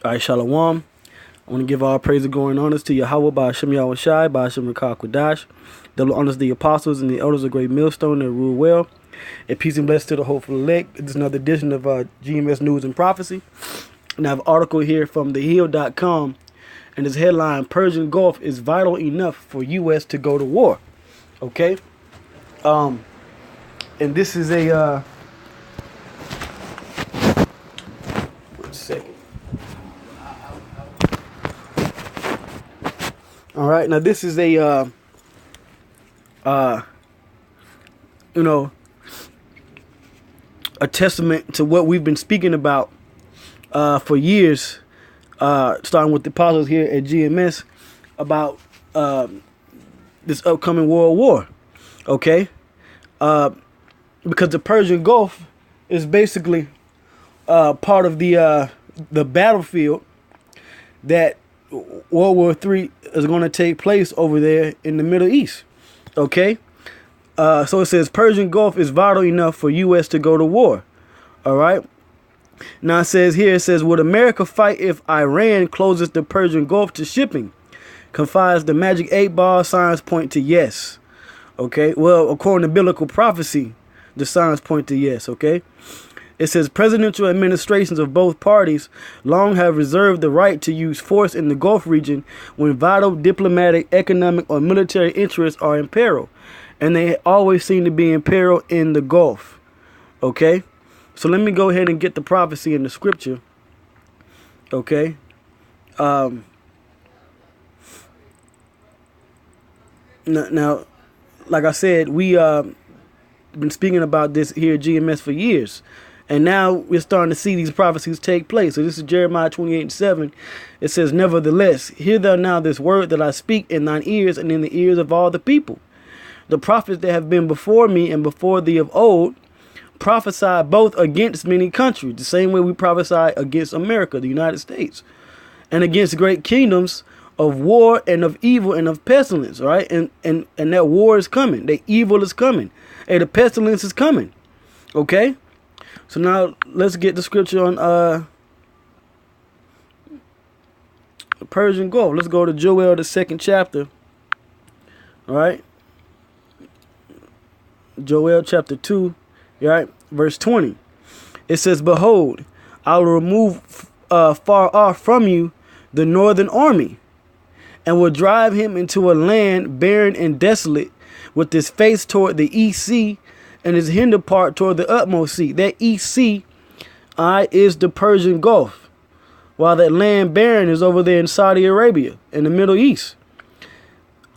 All right, Shalom. I want to give all praise and glory and honors to Yahweh by Hashem Yahweh Shai, by Hashem Rakah Kodash. Double honors to the apostles and the elders of Great Millstone that rule well. And peace and blessings to the hopeful elect. This is another edition of GMS News and Prophecy. And I have an article here from thehill.com. And its headline, Persian Gulf is vital enough for U.S. to go to war. Okay? And this is a... one second. All right, now this is a, a testament to what we've been speaking about for years, starting with the apostles here at GMS, about this upcoming world war, okay? Because the Persian Gulf is basically part of the battlefield that World War III is going to take place over there in the Middle East. Okay? So it says Persian Gulf is vital enough for U.S. to go to war. All right? Now it says, would America fight if Iran closes the Persian Gulf to shipping? Confides the magic 8-ball, signs point to yes. Okay? Well, according to biblical prophecy, the signs point to yes. Okay? It says presidential administrations of both parties long have reserved the right to use force in the Gulf region when vital diplomatic, economic, or military interests are in peril. And they always seem to be in peril in the Gulf. Okay? So let me go ahead and get the prophecy in the scripture. Okay? Now, like I said, we been speaking about this here at GMS for years. And now we're starting to see these prophecies take place. So this is Jeremiah 28:7. It says, nevertheless, hear thou now this word that I speak in thine ears and in the ears of all the people. The prophets that have been before me and before thee of old prophesied both against many countries, the same way we prophesy against America, the United States, and against great kingdoms of war and of evil and of pestilence, right? And that war is coming. The evil is coming. Hey, the pestilence is coming. Okay? So now let's get the scripture on the Persian Gulf. Let's go to Joel, the 2nd chapter. All right. Joel chapter 2, all right, verse 20. It says, behold, I will remove far off from you the northern army, and will drive him into a land barren and desolate, with his face toward the east sea, and his hinder part toward the utmost sea. That east sea is the Persian Gulf, while that land barren is over there in Saudi Arabia, in the Middle East.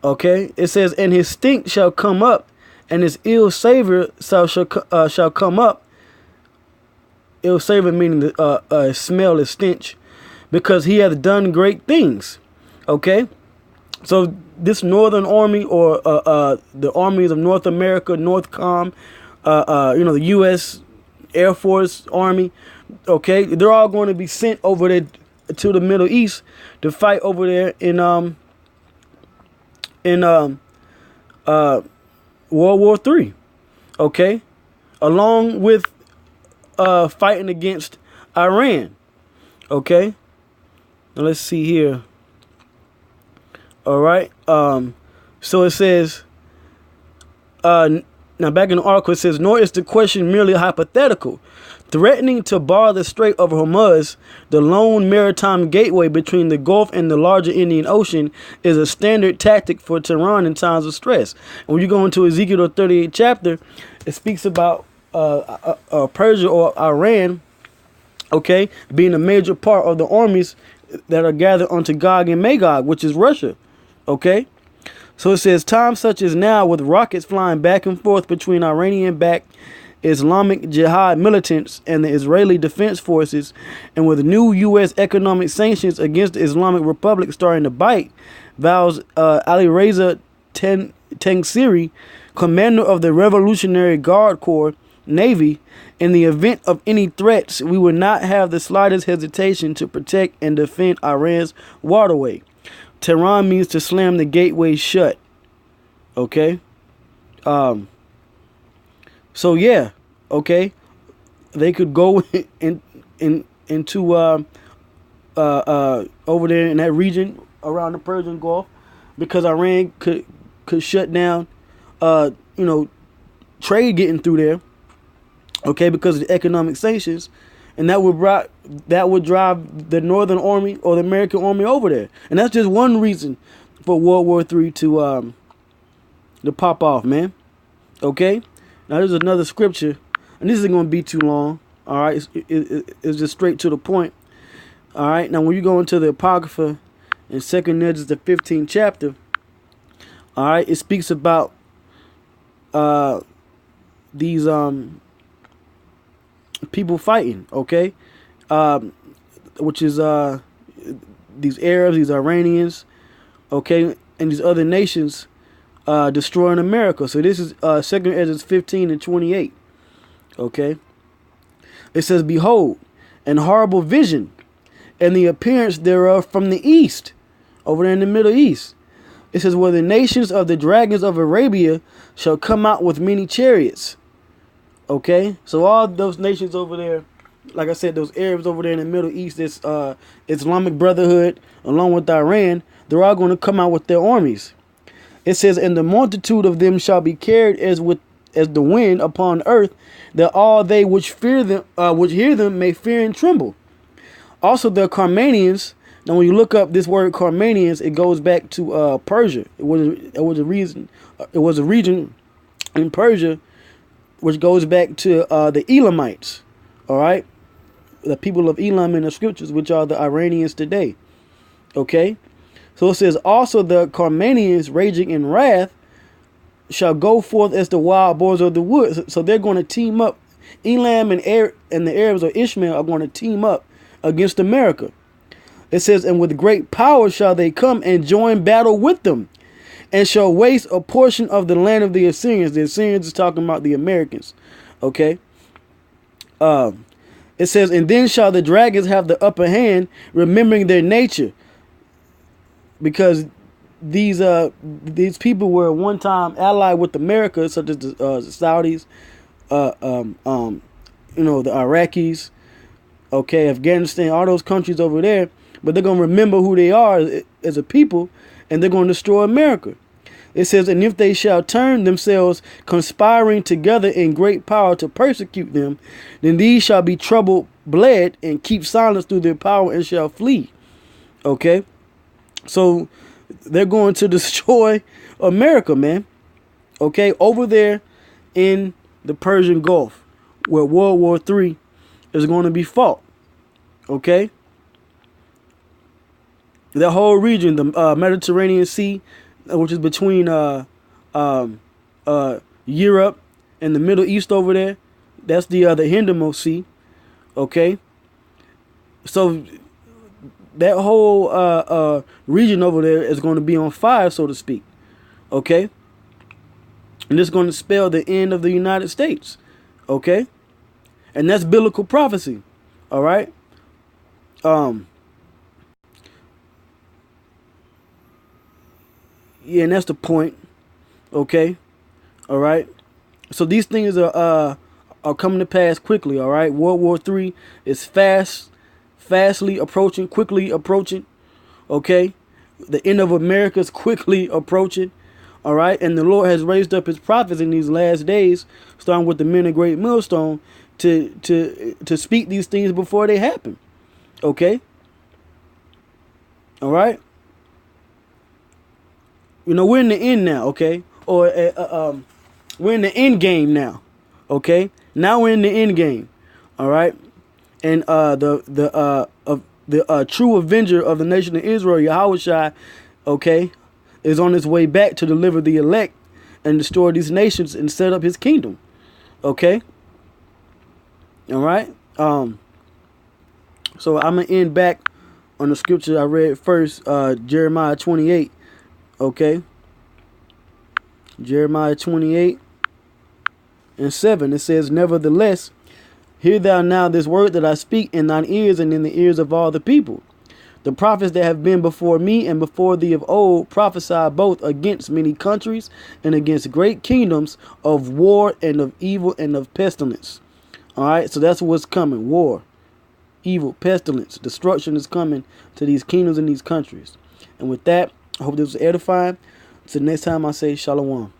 Okay, it says, and his stink shall come up, and his ill savor shall come up. Ill savor meaning the smell, is stench, because he hath done great things. Okay, so this northern army, or the armies of North America, Northcom, the U.S. Air Force Army, okay, they're all going to be sent over there to the Middle East to fight over there in World War III, okay, along with fighting against Iran. Okay, now let's see here. All right, so it says, now back in the article, it says, nor is the question merely hypothetical. Threatening to bar the Strait of Hormuz, the lone maritime gateway between the Gulf and the larger Indian Ocean, is a standard tactic for Tehran in times of stress. And when you go into Ezekiel 38 chapter, it speaks about Persia or Iran, okay, being a major part of the armies that are gathered onto Gog and Magog, which is Russia, okay? So it says, times such as now, with rockets flying back and forth between Iranian-backed Islamic Jihad militants and the Israeli Defense Forces, and with new U.S. economic sanctions against the Islamic Republic starting to bite, vows Ali Reza Tangsiri, commander of the Revolutionary Guard Corps Navy, in the event of any threats, we would not have the slightest hesitation to protect and defend Iran's waterway. Tehran means to slam the gateway shut. Okay? So yeah, okay, they could go into over there in that region around the Persian Gulf, because Iran could shut down, trade getting through there. Okay, because of the economic sanctions, and that would drive the Northern Army or the American Army over there, and that's just one reason for World War III to pop off, man. Okay, now there's another scripture, and this isn't going to be too long. All right, it's just straight to the point. All right, now when you go into the Apocrypha in 2 Nevi'im, the 15th chapter, all right, it speaks about these people fighting, okay, which is these Arabs, these Iranians, okay, and these other nations destroying America. So this is 2 Nevi'im 15 and 28. Okay, it says, "Behold, an horrible vision, and the appearance thereof from the east," over there in the Middle East. It says, "Where the nations of the dragons of Arabia shall come out with many chariots." Okay, so all those nations over there, like I said, those Arabs over there in the Middle East, this Islamic Brotherhood, along with Iran, they're all going to come out with their armies. It says, "And the multitude of them shall be carried as the wind upon earth, that all they which fear them, which hear them, may fear and tremble. Also the Carmanians." Now, when you look up this word Carmanians, it goes back to Persia. It was a region in Persia, which goes back to the Elamites, all right? The people of Elam in the scriptures, which are the Iranians today, okay? So it says, "Also the Carmanians, raging in wrath, shall go forth as the wild boars of the woods." So they're going to team up. Elam and the Arabs or Ishmael are going to team up against America. It says, "And with great power shall they come and join battle with them, and shall waste a portion of the land of the Assyrians." The Assyrians is talking about the Americans. Okay. It says, "And then shall the dragons have the upper hand, remembering their nature." Because these people were one time allied with America, such as the Saudis, the Iraqis, okay, Afghanistan, all those countries over there. But they're going to remember who they are as a people, and they're going to destroy America. It says, "And if they shall turn themselves, conspiring together in great power to persecute them, then these shall be troubled, bled, and keep silence through their power, and shall flee." Okay, so they're going to destroy America, man. Okay, over there in the Persian Gulf, where World War III is going to be fought. Okay, that whole region, the Mediterranean Sea, which is between Europe and the Middle East over there, that's the Hindermost Sea. Okay, so that whole region over there is going to be on fire, so to speak. Okay, and it's going to spell the end of the United States. Okay, and that's biblical prophecy. All right. Yeah, and that's the point. Okay, all right. So these things are coming to pass quickly. All right, World War III is fastly approaching, quickly approaching. Okay, the end of America is quickly approaching. All right, and the Lord has raised up His prophets in these last days, starting with the men of Great Millstone, to speak these things before they happen. Okay, all right. We're in the end now, okay? Or we're in the end game now, okay? Now we're in the end game, all right? And the true avenger of the nation of Israel, Yahushua, okay, is on his way back to deliver the elect and destroy these nations and set up His kingdom, okay? All right. So I'm gonna end back on the scripture I read first, Jeremiah 28. Okay, Jeremiah 28:7. It says, "Nevertheless, hear thou now this word that I speak in thine ears and in the ears of all the people. The prophets that have been before me and before thee of old prophesy both against many countries and against great kingdoms, of war and of evil and of pestilence." All right, so that's what's coming, war. evil, pestilence, destruction is coming to these kingdoms and these countries. And with that, I hope this was edifying. Until next time, I say shalom.